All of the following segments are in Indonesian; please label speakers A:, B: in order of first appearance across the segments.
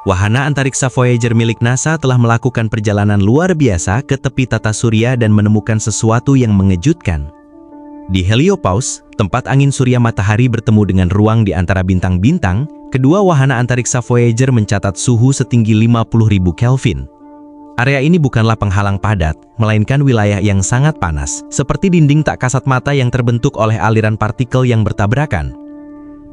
A: wahana antariksa Voyager milik NASA telah melakukan perjalanan luar biasa ke tepi tata surya dan menemukan sesuatu yang mengejutkan. Di Heliopause, tempat angin surya matahari bertemu dengan ruang di antara bintang-bintang, kedua wahana antariksa Voyager mencatat suhu setinggi 50.000 Kelvin. Area ini bukanlah penghalang padat, melainkan wilayah yang sangat panas, seperti dinding tak kasat mata yang terbentuk oleh aliran partikel yang bertabrakan.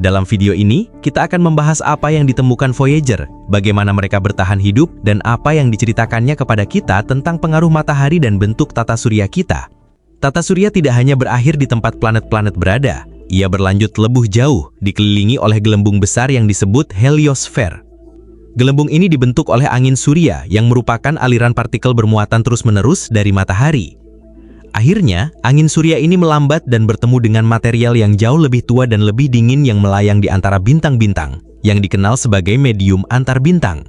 A: Dalam video ini, kita akan membahas apa yang ditemukan Voyager, bagaimana mereka bertahan hidup, dan apa yang diceritakannya kepada kita tentang pengaruh matahari dan bentuk tata surya kita. Tata surya tidak hanya berakhir di tempat planet-planet berada, ia berlanjut lebih jauh, dikelilingi oleh gelembung besar yang disebut heliosfer. Gelembung ini dibentuk oleh angin surya yang merupakan aliran partikel bermuatan terus-menerus dari matahari. Akhirnya, angin surya ini melambat dan bertemu dengan material yang jauh lebih tua dan lebih dingin yang melayang di antara bintang-bintang, yang dikenal sebagai medium antar bintang.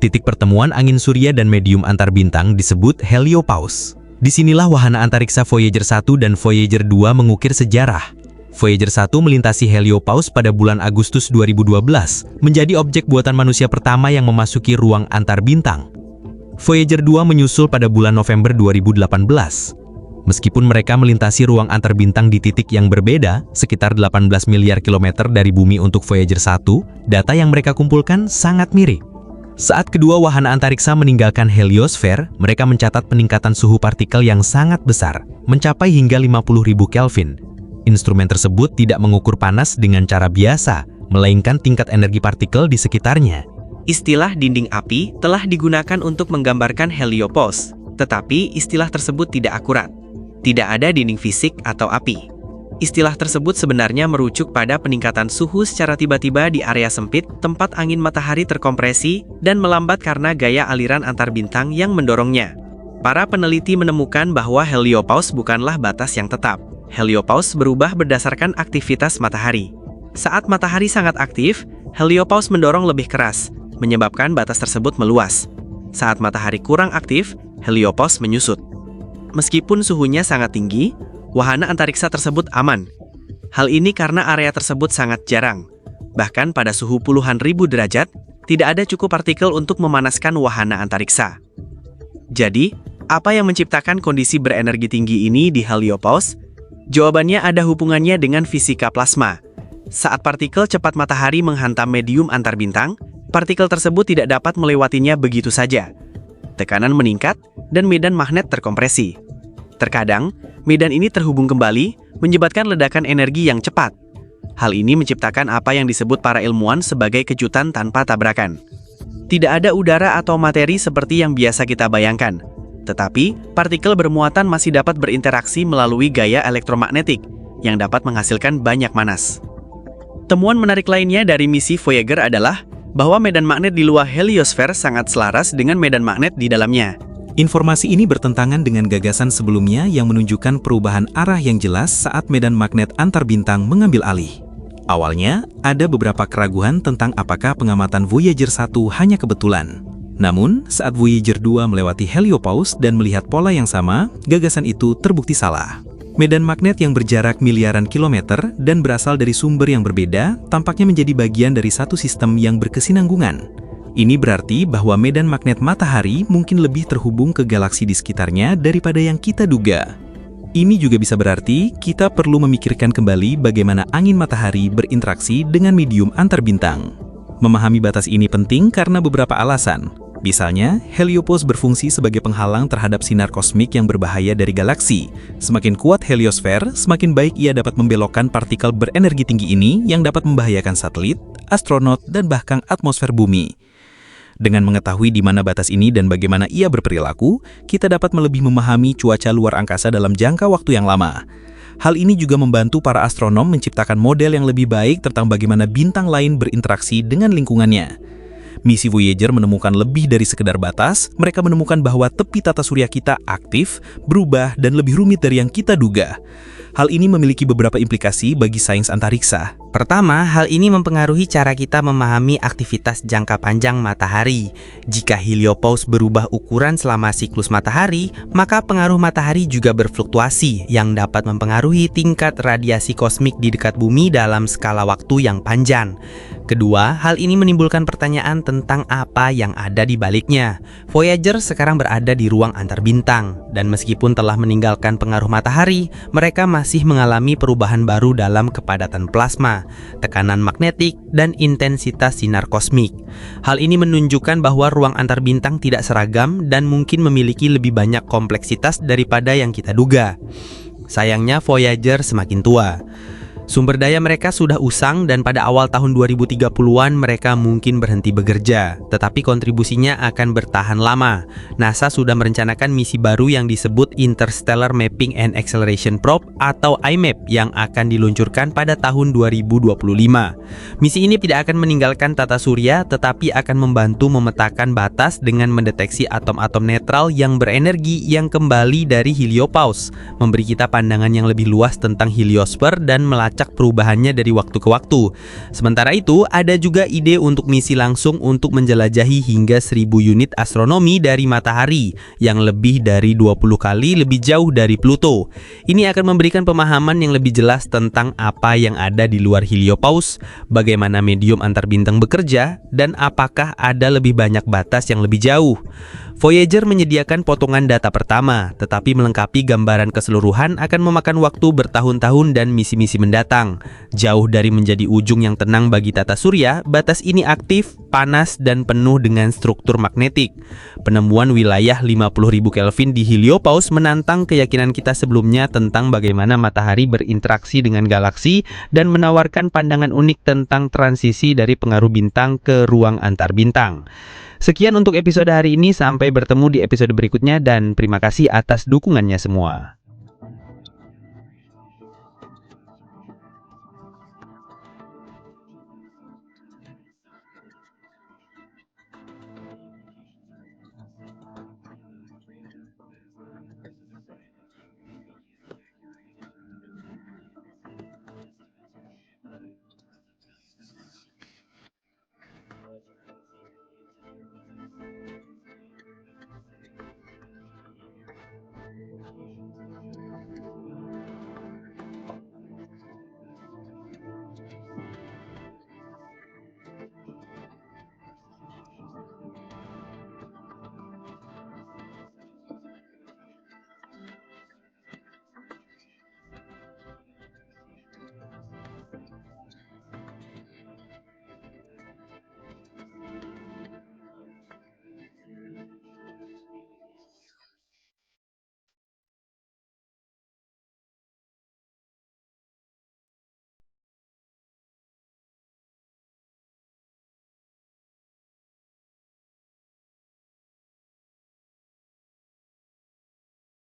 A: Titik pertemuan angin surya dan medium antar bintang disebut Heliopause. Disinilah wahana antariksa Voyager 1 dan Voyager 2 mengukir sejarah. Voyager 1 melintasi Heliopause pada bulan Agustus 2012, menjadi objek buatan manusia pertama yang memasuki ruang antar bintang. Voyager 2 menyusul pada bulan November 2018. Meskipun mereka melintasi ruang antar bintang di titik yang berbeda, sekitar 18 miliar kilometer dari bumi untuk Voyager 1, data yang mereka kumpulkan sangat mirip. Saat kedua wahana antariksa meninggalkan heliosfer, mereka mencatat peningkatan suhu partikel yang sangat besar, mencapai hingga 50.000 Kelvin. Instrumen tersebut tidak mengukur panas dengan cara biasa, melainkan tingkat energi partikel di sekitarnya.
B: Istilah dinding api telah digunakan untuk menggambarkan Heliopause, tetapi istilah tersebut tidak akurat. Tidak ada dinding fisik atau api. Istilah tersebut sebenarnya merujuk pada peningkatan suhu secara tiba-tiba di area sempit tempat angin matahari terkompresi dan melambat karena gaya aliran antar bintang yang mendorongnya. Para peneliti menemukan bahwa Heliopause bukanlah batas yang tetap. Heliopause berubah berdasarkan aktivitas matahari. Saat matahari sangat aktif, Heliopause mendorong lebih keras, menyebabkan batas tersebut meluas. Saat matahari kurang aktif, Heliopause menyusut. Meskipun suhunya sangat tinggi, wahana antariksa tersebut aman. Hal ini karena area tersebut sangat jarang. Bahkan pada suhu puluhan ribu derajat, tidak ada cukup partikel untuk memanaskan wahana antariksa. Jadi, apa yang menciptakan kondisi berenergi tinggi ini di Heliopause? Jawabannya ada hubungannya dengan fisika plasma. Saat partikel cepat matahari menghantam medium antar bintang, partikel tersebut tidak dapat melewatinya begitu saja. Tekanan meningkat, dan medan magnet terkompresi. Terkadang, medan ini terhubung kembali, menyebabkan ledakan energi yang cepat. Hal ini menciptakan apa yang disebut para ilmuwan sebagai kejutan tanpa tabrakan. Tidak ada udara atau materi seperti yang biasa kita bayangkan, tetapi partikel bermuatan masih dapat berinteraksi melalui gaya elektromagnetik, yang dapat menghasilkan banyak panas. Temuan menarik lainnya dari misi Voyager adalah bahwa medan magnet di luar heliosfer sangat selaras dengan medan magnet di dalamnya.
C: Informasi ini bertentangan dengan gagasan sebelumnya yang menunjukkan perubahan arah yang jelas saat medan magnet antar bintang mengambil alih. Awalnya, ada beberapa keraguan tentang apakah pengamatan Voyager 1 hanya kebetulan. Namun, saat Voyager 2 melewati Heliopause dan melihat pola yang sama, gagasan itu terbukti salah. Medan magnet yang berjarak miliaran kilometer dan berasal dari sumber yang berbeda tampaknya menjadi bagian dari satu sistem yang berkesinambungan. Ini berarti bahwa medan magnet matahari mungkin lebih terhubung ke galaksi di sekitarnya daripada yang kita duga. Ini juga bisa berarti kita perlu memikirkan kembali bagaimana angin matahari berinteraksi dengan medium antar bintang. Memahami batas ini penting karena beberapa alasan. Misalnya, Heliopause berfungsi sebagai penghalang terhadap sinar kosmik yang berbahaya dari galaksi. Semakin kuat heliosfer, semakin baik ia dapat membelokkan partikel berenergi tinggi ini yang dapat membahayakan satelit, astronot, dan bahkan atmosfer bumi. Dengan mengetahui di mana batas ini dan bagaimana ia berperilaku, kita dapat lebih memahami cuaca luar angkasa dalam jangka waktu yang lama. Hal ini juga membantu para astronom menciptakan model yang lebih baik tentang bagaimana bintang lain berinteraksi dengan lingkungannya. Misi Voyager menemukan lebih dari sekedar batas, mereka menemukan bahwa tepi tata surya kita aktif, berubah, dan lebih rumit dari yang kita duga. Hal ini memiliki beberapa implikasi bagi sains antariksa.
D: Pertama, hal ini mempengaruhi cara kita memahami aktivitas jangka panjang matahari. Jika heliopause berubah ukuran selama siklus matahari, maka pengaruh matahari juga berfluktuasi yang dapat mempengaruhi tingkat radiasi kosmik di dekat bumi dalam skala waktu yang panjang. Kedua, hal ini menimbulkan pertanyaan tentang apa yang ada di baliknya. Voyager sekarang berada di ruang antar bintang, dan meskipun telah meninggalkan pengaruh matahari, mereka masih mengalami perubahan baru dalam kepadatan plasma, tekanan magnetik, dan intensitas sinar kosmik. Hal ini menunjukkan bahwa ruang antar bintang tidak seragam dan mungkin memiliki lebih banyak kompleksitas daripada yang kita duga. Sayangnya Voyager semakin tua. Sumber daya mereka sudah usang dan pada awal tahun 2030-an mereka mungkin berhenti bekerja, tetapi kontribusinya akan bertahan lama. NASA sudah merencanakan misi baru yang disebut Interstellar Mapping and Acceleration Probe atau IMAP yang akan diluncurkan pada tahun 2025. Misi ini tidak akan meninggalkan tata surya, tetapi akan membantu memetakan batas dengan mendeteksi atom-atom netral yang berenergi yang kembali dari heliopause, memberi kita pandangan yang lebih luas tentang heliosfer dan melacak perubahannya dari waktu ke waktu. Sementara itu, ada juga ide untuk misi langsung untuk menjelajahi hingga 1000 unit astronomi dari matahari, yang lebih dari 20 kali lebih jauh dari Pluto. Ini akan memberikan pemahaman yang lebih jelas tentang apa yang ada di luar heliopause, bagaimana medium antar bintang bekerja, dan apakah ada lebih banyak batas yang lebih jauh. Voyager menyediakan potongan data pertama, tetapi melengkapi gambaran keseluruhan akan memakan waktu bertahun-tahun dan misi-misi mendatang. Jauh dari menjadi ujung yang tenang bagi tata surya, batas ini aktif, panas, dan penuh dengan struktur magnetik. Penemuan wilayah 50.000 Kelvin di heliopause menantang keyakinan kita sebelumnya tentang bagaimana matahari berinteraksi dengan galaksi dan menawarkan pandangan unik tentang transisi dari pengaruh bintang ke ruang antar bintang. Sekian untuk episode hari ini, sampai bertemu di episode berikutnya dan terima kasih atas dukungannya semua.